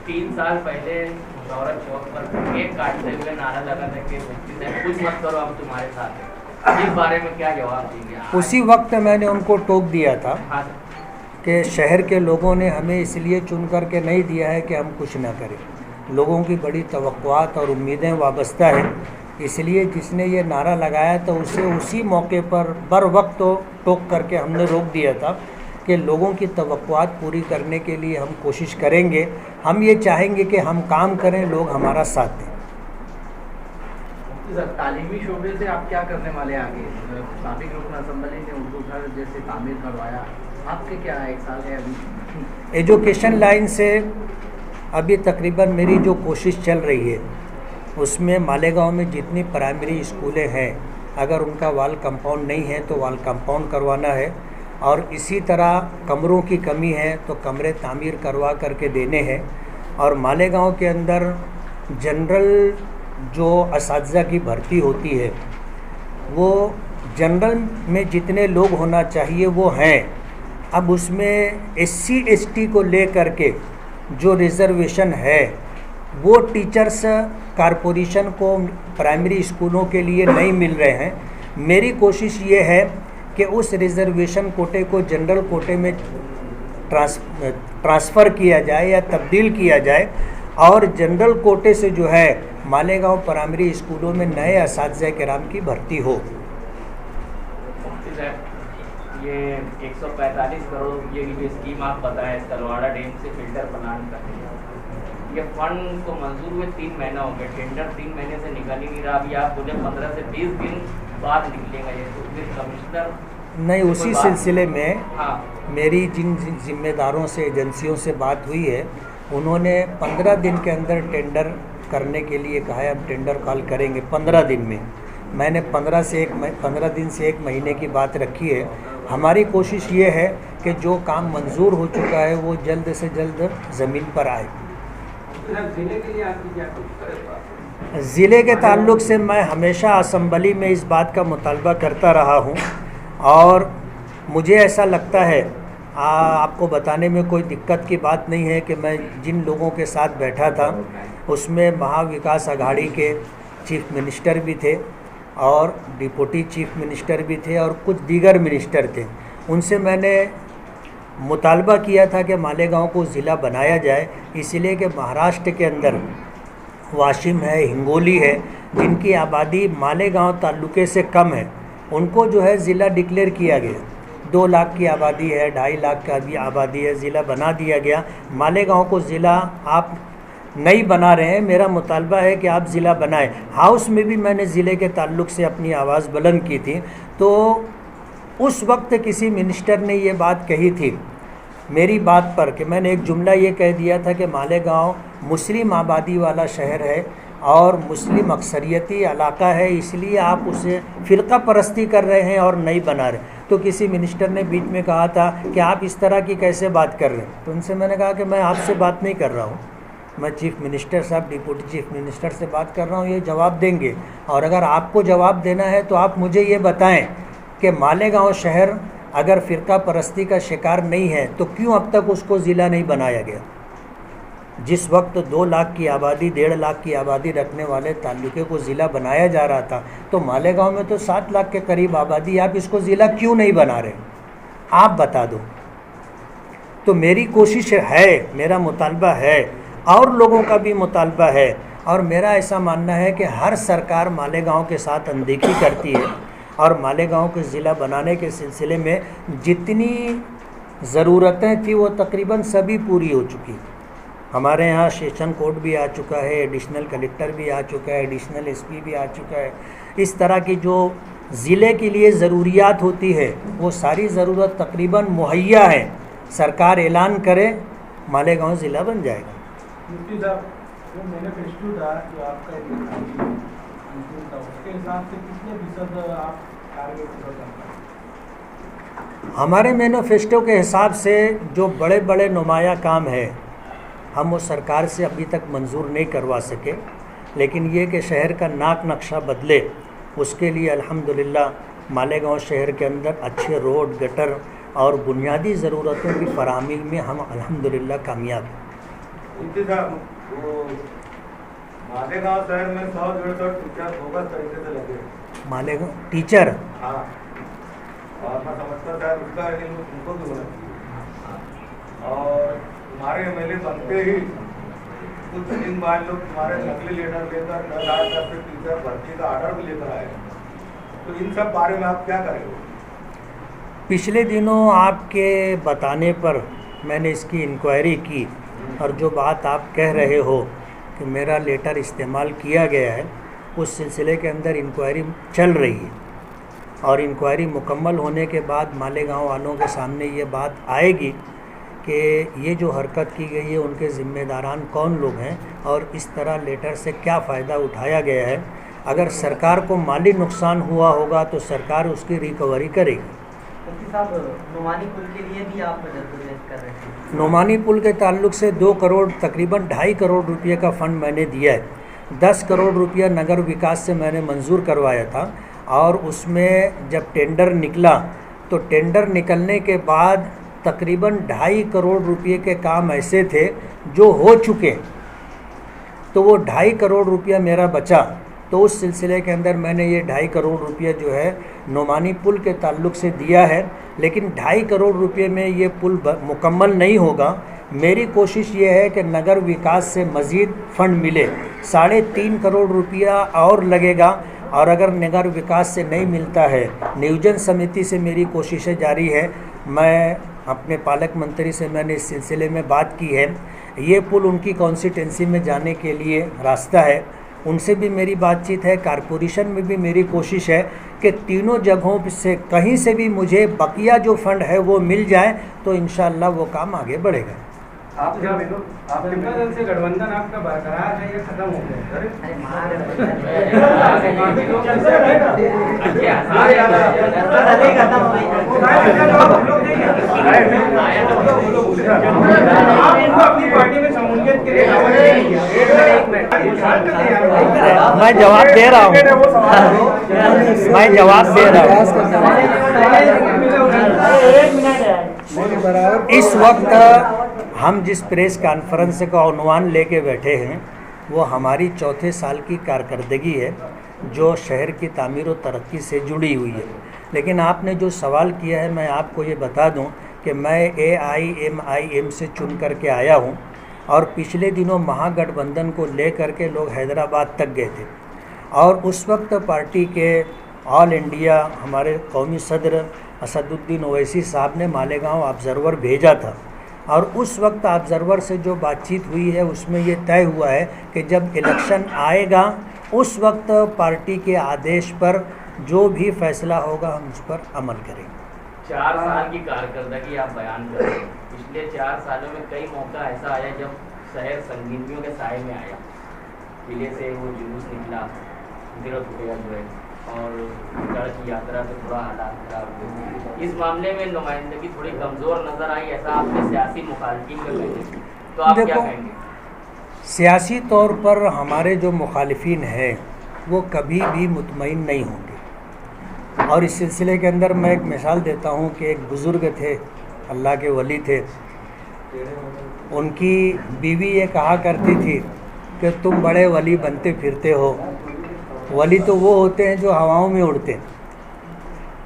3 साल पहले मुशौरा चौक पर केक काटते हुए नारा लगा था कि मुफ्ती साहब कुछ मत करो, हम तुम्हारे साथ हैं। इस बारे में क्या जवाब देंगे? उसी वक्त मैंने उनको टोक दिया था हाँ कि शहर के लोगों ने हमें इसलिए चुन करके नहीं दिया है कि हम कुछ ना करें। लोगों की बड़ी तवक्कुआत और उम्मीदें वाबस्ता है, इसलिए जिसने ये नारा लगाया तो उसे उसी मौके पर बर वक्त तो टोक करके हमने रोक दिया था कि लोगों की तवक्कुआत पूरी करने के लिए हम कोशिश करेंगे। हम ये चाहेंगे कि हम काम करें, लोग हमारा साथ दें। सर, तालीमी शोबे से आप क्या करने वाले आगे? साबिक रुकन असम्बली ने उर्दू घर जैसे तामीर करवाया, आपके क्या 1 साल है अभी? एजुकेशन लाइन से अभी तकरीबन मेरी जो कोशिश चल रही है उसमें मालेगांव में जितनी प्राइमरी स्कूलें हैं, अगर उनका वाल कंपाउंड नहीं है तो वाल कंपाउंड करवाना है, और इसी तरह कमरों की कमी है तो कमरे तामीर करवा करके देने हैं। और मालेगांव के अंदर जनरल जो असातिज़ा की भर्ती होती है वो जनरल में जितने लोग होना चाहिए वो हैं। अब उसमें SC ST को ले करके जो रिज़र्वेशन है वो टीचर्स कारपोरेशन को प्राइमरी स्कूलों के लिए नहीं मिल रहे हैं। मेरी कोशिश ये है कि उस रिज़र्वेशन कोटे को जनरल कोटे में ट्रांसफ़र किया जाए या तब्दील किया जाए, और जनरल कोटे से जो है मालेगांव प्राइमरी स्कूलों में नए असातिज़ा किराम की भर्ती हो। ये 145 करोड़ ये जो स्कीम आप बताएं तलवाड़ा डैम से फिल्टर प्लांट का, ये फंड को मंजूर हुए 3 महीना हो गया, टेंडर 3 महीने से निकल ही नहीं रहा। अभी आप मुझे 15 से 20 दिन बाद निकलेगा ये, तो फिर कमिश्नर नहीं, उसी सिलसिले में हाँ मेरी जिन जिम्मेदारों से एजेंसियों से बात हुई है, उन्होंने 15 दिन के अंदर टेंडर करने के लिए कहा है। हम टेंडर कॉल करेंगे 15 दिन में। मैंने 15 दिन से 1 महीने की बात रखी है। हमारी कोशिश ये है कि जो काम मंजूर हो चुका है वो जल्द से जल्द ज़मीन पर आए। ज़िले के लिए आपकी क्या कोशिश? ज़िले के ताल्लुक़ से मैं हमेशा असम्बली में इस बात का मुतालबा करता रहा हूँ, और मुझे ऐसा लगता है आपको बताने में कोई दिक्कत की बात नहीं है कि मैं जिन लोगों के साथ बैठा था उसमें महाविकास आघाड़ी के चीफ मिनिस्टर भी थे और डिप्टी चीफ मिनिस्टर भी थे और कुछ दीगर मिनिस्टर थे। उनसे मैंने मुतालबा किया था कि मालेगांव को ज़िला बनाया जाए, इसलिए कि महाराष्ट्र के अंदर वाशिम है, हिंगोली है, जिनकी आबादी मालेगांव ताल्लुके से कम है, उनको जो है ज़िला डिक्लेयर किया गया। 2 लाख की आबादी है, 2.5 लाख की आबादी है, ज़िला बना दिया गया। मालेगांव को ज़िला आप नहीं बना रहे हैं, मेरा मुतालबा है कि आप ज़िला बनाएं। हाउस में भी मैंने ज़िले के ताल्लुक़ से अपनी आवाज़ बुलंद की थी, तो उस वक्त किसी मिनिस्टर ने ये बात कही थी मेरी बात पर कि मैंने एक जुमला ये कह दिया था कि मालेगांव मुस्लिम आबादी वाला शहर है और मुस्लिम अक्सरियती इलाका है, इसलिए आप उसे फ़िरका परस्ती कर रहे हैं और नहीं बना रहे। तो किसी मिनिस्टर ने बीच में कहा था कि आप इस तरह की कैसे बात कर रहे हैं, तो उनसे मैंने कहा कि मैं आपसे बात नहीं कर रहा हूँ, मैं चीफ मिनिस्टर साहब, डिप्टी चीफ मिनिस्टर से बात कर रहा हूँ, ये जवाब देंगे। और अगर आपको जवाब देना है तो आप मुझे ये बताएं कि मालेगांव शहर अगर फ़िरका परस्ती का शिकार नहीं है तो क्यों अब तक उसको ज़िला नहीं बनाया गया। जिस वक्त 2 लाख की आबादी, 1.5 लाख की आबादी रखने वाले ताल्लुके को ज़िला बनाया जा रहा था, तो मालेगांव में तो 7 लाख के करीब आबादी, आप इसको ज़िला क्यों नहीं बना रहे, आप बता दो। तो मेरी कोशिश है, मेरा मुतालबा है और लोगों का भी मुतालबा है, और मेरा ऐसा मानना है कि हर सरकार मालेगांव के साथ अनदेखी करती है, और मालेगांव को ज़िला बनाने के सिलसिले में जितनी ज़रूरतें थी वो तकरीबन सभी पूरी हो चुकी। हमारे यहाँ सेशन कोर्ट भी आ चुका है, एडिशनल कलेक्टर भी आ चुका है, एडिशनल SP भी आ चुका है। इस तरह की जो ज़िले के लिए ज़रूरियात होती है वो सारी ज़रूरत तकरीबन मुहैया है। सरकार ऐलान करे, मालेगांव ज़िला बन जाएगा। मुफ्ती साहब, जो मैनिफेस्टो था जो आपका था, उसके हिसाब से कितने फीसद आप टारगेट पूरा कर पाए? हमारे मैनिफेस्टो के हिसाब से जो बड़े बड़े नुमाया काम है हम वो सरकार से अभी तक मंजूर नहीं करवा सके, लेकिन ये कि शहर का नाक नक्शा बदले, उसके लिए अल्हम्दुलिल्लाह मालेगांव शहर के अंदर अच्छे रोड, गटर और बुनियादी ज़रूरतों की फराहमी में हम अल्हम्दुलिल्लाह कामयाब हैं। इतने साहब वो मालेगांव शहर में 100-150 टीचर बोगस तरीके से लगे। मालेगांव टीचर? हाँ, और मैं समझता था उसका उनको भी होना चाहिए। और तुम्हारे एमएलए बनते ही कुछ दिन बाद लोग तुम्हारे नकली लेटर लेकर 10,000 टीचर भर्ती का ऑर्डर भी लेकर आए। तो इन सब बारे में आप क्या करेंगे? पिछले दिनों आपके बताने पर मैंने इसकी इंक्वायरी की और जो बात आप कह रहे हो कि मेरा लेटर इस्तेमाल किया गया है, उस सिलसिले के अंदर इंक्वायरी चल रही है और इंक्वायरी मुकम्मल होने के बाद मालेगांव वालों के सामने ये बात आएगी कि ये जो हरकत की गई है उनके ज़िम्मेदारान कौन लोग हैं और इस तरह लेटर से क्या फ़ायदा उठाया गया है। अगर सरकार को माली नुकसान हुआ होगा तो सरकार उसकी रिकवरी करेगी। साहब, नोमानी पुल के लिए भी आप जद्दोजहद कर रहे हैं? नोमानी पुल के ताल्लुक से 2 करोड़ तकरीबन 2.5 करोड़ रुपये का फ़ंड मैंने दिया है। 10 करोड़ रुपया नगर विकास से मैंने मंजूर करवाया था और उसमें जब टेंडर निकला तो टेंडर निकलने के बाद तकरीबन 2.5 करोड़ रुपये के काम ऐसे थे जो हो चुके, तो वो 2.5 करोड़ रुपया मेरा बचा। तो उस सिलसिले के अंदर मैंने ये 2.5 करोड़ रुपये जो है नोमानी पुल के ताल्लुक से दिया है, लेकिन 2.5 करोड़ रुपये में ये पुल मुकम्मल नहीं होगा। मेरी कोशिश ये है कि नगर विकास से मज़ीद फ़ंड मिले, 3.5 करोड़ रुपया और लगेगा और अगर नगर विकास से नहीं मिलता है, नियोजन समिति से मेरी कोशिशें जारी है। मैं अपने पालक मंत्री से मैंने इस सिलसिले में बात की है। ये पुल उनकी कॉन्स्टिट्यूंसी में जाने के लिए रास्ता है, उनसे भी मेरी बातचीत है। कारपोरेशन में भी मेरी कोशिश है कि तीनों जगहों से कहीं से भी मुझे बकिया जो फ़ंड है वो मिल जाए तो इंशाअल्लाह वो काम आगे बढ़ेगा। जनता दल से गठबंधन आपका बरकरार है या खत्म हो गया? अपनी पार्टी में शमूलियत के लिए मैं जवाब दे रहा हूँ, मैं जवाब दे रहा हूँ। इस वक्त हम जिस प्रेस कॉन्फ्रेंस का उन्वान लेके बैठे हैं वो हमारी 4थे साल की कारकर्दगी है जो शहर की तामीर और तरक्की से जुड़ी हुई है। लेकिन आपने जो सवाल किया है मैं आपको ये बता दूं कि मैं AIMIM से चुन करके आया हूं और पिछले दिनों महागठबंधन को ले करके लोग हैदराबाद तक गए थे और उस वक्त पार्टी के ऑल इंडिया हमारे कौमी सदर असदुद्दीन ओवैसी साहब ने मालेगांव ऑब्ज़र्वर भेजा था और उस वक्त ऑब्ज़र्वर से जो बातचीत हुई है उसमें ये तय हुआ है कि जब इलेक्शन आएगा उस वक्त पार्टी के आदेश पर जो भी फैसला होगा हम उस पर अमल करेंगे। 4 साल की कारकर्दगी आप बयान कर रहे हैं। पिछले 4 सालों में कई मौका ऐसा आया जब शहर संगीनियों के साए में आया, किले से वो जुलूस निकला, गिरफ्त हुआ जो है और गढ़ की यात्रा से थोड़ा हालात खराब हुए। इस मामले में नुमाइंदगी थोड़ी कमज़ोर नज़र आई, ऐसा आपने सियासी मुखालिफिन में कहे, तो आप क्या कहेंगे? सियासी तौर पर हमारे जो मुखालिफिन हैं वो कभी भी मुतमईन नहीं होंगे और इस सिलसिले के अंदर मैं एक मिसाल देता हूँ कि एक बुज़ुर्ग थे, अल्लाह के वली थे, उनकी बीवी ये कहा करती थी कि तुम बड़े वली बनते फिरते हो। वली तो वो होते हैं जो हवाओं में उड़ते हैं।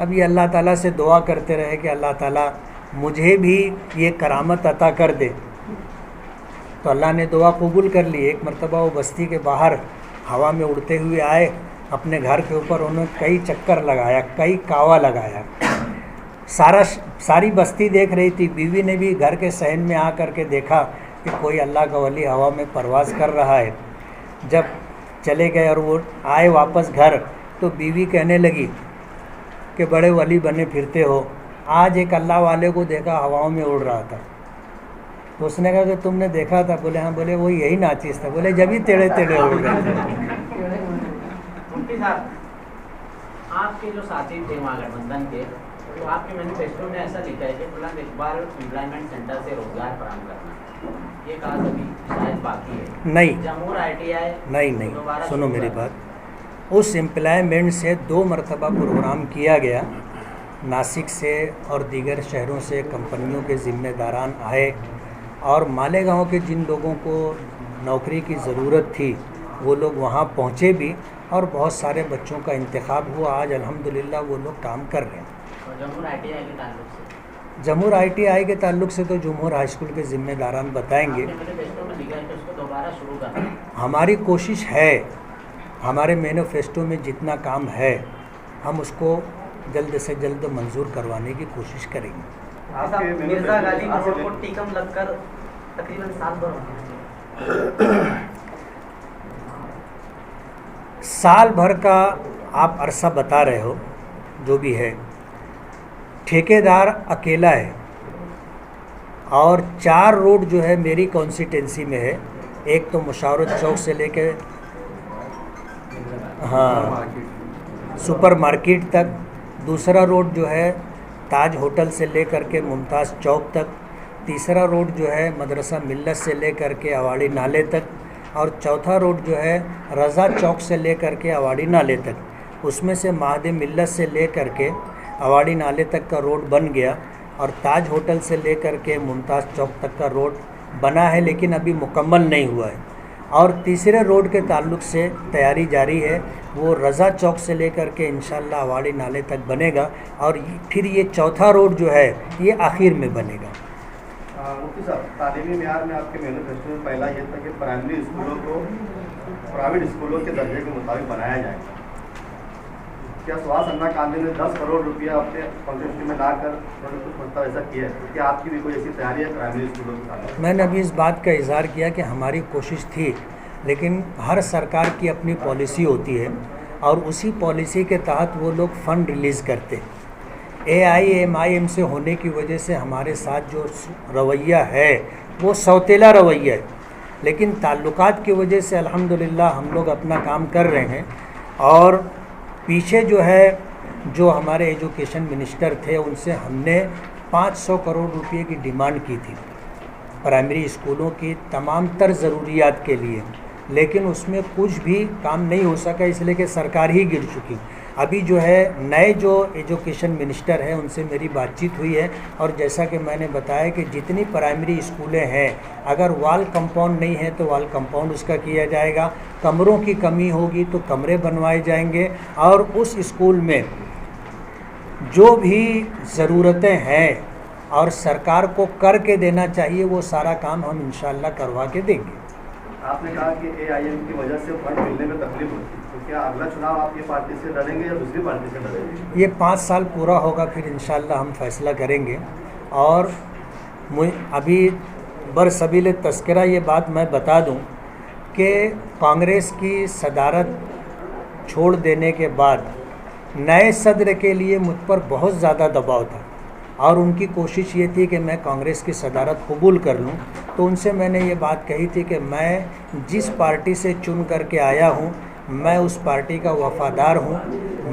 अब ये अल्लाह ताला से दुआ करते रहे कि अल्लाह ताला मुझे भी ये करामत अता कर दे, तो अल्लाह ने दुआ कबूल कर ली। एक मरतबा वो बस्ती के बाहर हवा में उड़ते हुए आए, अपने घर के ऊपर उन्होंने कई चक्कर लगाया, कई कावा लगाया, सारी बस्ती देख रही थी। बीवी ने भी घर के सहन में आ कर के देखा कि कोई अल्लाह का वली हवा में परवाज़ कर रहा है। जब चले गए और वो आए वापस घर तो बीवी कहने लगी कि बड़े वली बने फिरते हो, आज एक अल्लाह वाले को देखा हवाओं में उड़ रहा था। तो उसने कहा कि तुमने देखा था? बोले हाँ। बोले वो यही नाचिस था। बोले जब ही टेढ़े टेढ़े उड़ रहे थे। मुफ्ती साहब, आपके जो साथी थे महागठबंधन के, तो आपके मैनिफेस्टो में ऐसा लिखा है कि बुलंद इकबाल एम्प्लॉयमेंट सेंटर से रोजगार फराहम करना, ये कहा अभी शायद बाकी है। नहीं, जमूर ITI नहीं, सुनो मेरी बात। उस एम्प्लॉयमेंट से 2 मरतबा प्रोग्राम किया गया, नासिक से और दीगर शहरों से कंपनियों के ज़िम्मेदारान आए और मालेगांव के जिन लोगों को नौकरी की ज़रूरत थी वो लोग वहाँ पहुँचे भी और बहुत सारे बच्चों का इंतखाब हुआ। आज अल्हम्दुलिल्लाह वो लोग काम कर रहे हैं। और जम्मू ITI के ताल्लुक से जमूर ITI के ताल्लुक से तो जमूर हाई स्कूल के ज़िम्मेदारान बताएंगे। आपने मैनिफेस्टो में लिखा है कि उसको दोबारा शुरू करना है। हमारी कोशिश है, हमारे मैनिफेस्टो में जितना काम है हम उसको जल्द से जल्द मंजूर करवाने की कोशिश करेंगे। साहब, मिर्जा गालिब रोड को टीकम लगकर तकरीबन 7 बार साल भर का आप अरसा बता रहे हो, जो भी है, ठेकेदार अकेला है और 4 रोड जो है मेरी कॉन्स्टिटेंसी में है। एक तो मुशावरत चौक से लेके सुपर मार्केट तक, दूसरा रोड जो है ताज होटल से लेकर के मुमताज़ चौक तक, तीसरा रोड जो है मदरसा मिल्लत से लेकर के अवाड़ी नाले तक, और चौथा रोड जो है रज़ा चौक से लेकर के अवाड़ी नाले तक। उसमें से महादे मिल्लत से लेकर के अवाड़ी नाले तक का रोड बन गया और ताज होटल से लेकर के मुमताज़ चौक तक का रोड बना है, लेकिन अभी मुकम्मल नहीं हुआ है। और तीसरे रोड के ताल्लुक से तैयारी जारी है, वो रज़ा चौक से लेकर के इंशाल्लाह अवाड़ी नाले तक बनेगा और फिर ये चौथा रोड जो है ये आखिर में बनेगा। मुफ्ती साहब, तालीमी मेयार में आपके मैनिफेस्टो में पहला ये था कि प्राइमरी स्कूलों को प्राइवेट स्कूलों के दर्जे के मुताबिक बनाया जाएगा। क्या स्वास्थ्य अन्ना कानून ने 10 करोड़ रुपया अपने कॉन्स्टिट्यूशन में लाकर उन्होंने कुछ मतलब ऐसा किया है? क्या आपकी भी कोई ऐसी तैयारी है प्राइमरी स्कूलों के साथ? मैंने अभी इस बात का इज़हार किया कि हमारी कोशिश थी, लेकिन हर सरकार की अपनी पॉलिसी होती है और उसी पॉलिसी के तहत वो लोग फ़ंड रिलीज़ करते। AIMIM से होने की वजह से हमारे साथ जो रवैया है वो सौतेला रवैया है, लेकिन ताल्लुकात की वजह से अल्हम्दुलिल्लाह हम लोग अपना काम कर रहे हैं। और पीछे जो है जो हमारे एजुकेशन मिनिस्टर थे उनसे हमने 500 करोड़ रुपए की डिमांड की थी प्राइमरी स्कूलों की तमाम तर ज़रूरियात के लिए, लेकिन उसमें कुछ भी काम नहीं हो सका, इसलिए कि सरकार ही गिर चुकी। अभी जो है नए जो एजुकेशन मिनिस्टर हैं उनसे मेरी बातचीत हुई है और जैसा कि मैंने बताया कि जितनी प्राइमरी स्कूलें हैं अगर वाल कंपाउंड नहीं है तो वाल कंपाउंड उसका किया जाएगा, कमरों की कमी होगी तो कमरे बनवाए जाएंगे और उस स्कूल में जो भी ज़रूरतें हैं और सरकार को करके देना चाहिए वो सारा काम हम इंशाल्लाह करवा के देंगे। आपने कहा कि AIM की वजह से फंड मिलने में तकलीफ होती है, तो क्या अगला चुनाव आप ये पार्टी से लड़ेंगे या दूसरी पार्टी से लड़ेंगे? ये 5 साल पूरा होगा फिर इंशाल्लाह हम फैसला करेंगे। और अभी बरसबील तस्करा ये बात मैं बता दूं कि कांग्रेस की सदारत छोड़ देने के बाद नए सदर के लिए मुझ पर बहुत ज़्यादा दबाव था और उनकी कोशिश ये थी कि मैं कांग्रेस की सदारत कबूल कर लूं। तो उनसे मैंने ये बात कही थी कि मैं जिस पार्टी से चुन करके आया हूं मैं उस पार्टी का वफ़ादार हूं,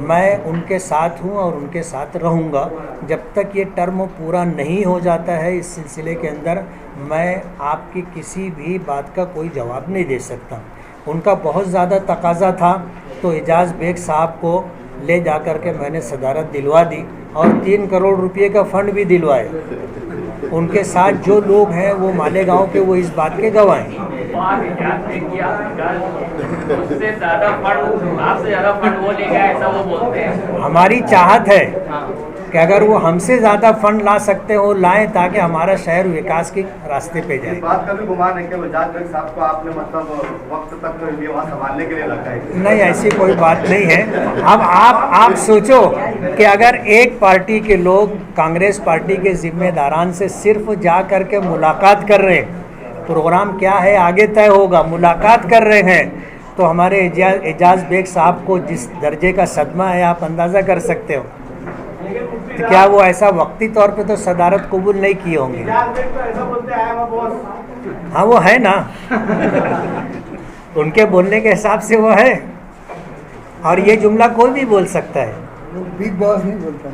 मैं उनके साथ हूं और उनके साथ रहूंगा जब तक ये टर्म पूरा नहीं हो जाता है। इस सिलसिले के अंदर मैं आपकी किसी भी बात का कोई जवाब नहीं दे सकता। उनका बहुत ज़्यादा तकाज़ा था तो एजाज़ बेग साहब को ले जा कर के मैंने सदारत दिलवा दी और 3 करोड़ रुपए का फ़ंड भी दिलवाए। उनके साथ जो लोग हैं वो मालेगांव के, वो इस बात के गवाह हैं। उससे ज़्यादा फंड, आपसे ज़्यादा फंड वो लेगा ऐसा वो बोलते हैं। हमारी चाहत है कि अगर वो हमसे ज़्यादा फंड ला सकते हो लाएं ताकि हमारा शहर विकास के रास्ते पे जाए। इस बात का भी गुमान है कि एजाज बेग साहब को आपने मतलब वक्त तक ये वहाँ संभालने के लिए रखा है? नहीं, ऐसी कोई बात नहीं है। अब आप सोचो कि अगर एक पार्टी के लोग कांग्रेस पार्टी के जिम्मेदारान से सिर्फ जा कर के मुलाकात कर रहे हैं, प्रोग्राम क्या है आगे तय होगा, मुलाकात कर रहे हैं, तो हमारे एजाज बेग साहब को जिस दर्जे का सदमा है आप अंदाज़ा कर सकते हो। तो क्या वो ऐसा वक्ती तौर पे तो सदारत कबूल नहीं किए होंगे? हाँ वो है ना उनके बोलने के हिसाब से वो है और ये जुमला कोई भी बोल सकता है। बिग बॉस नहीं बोलता।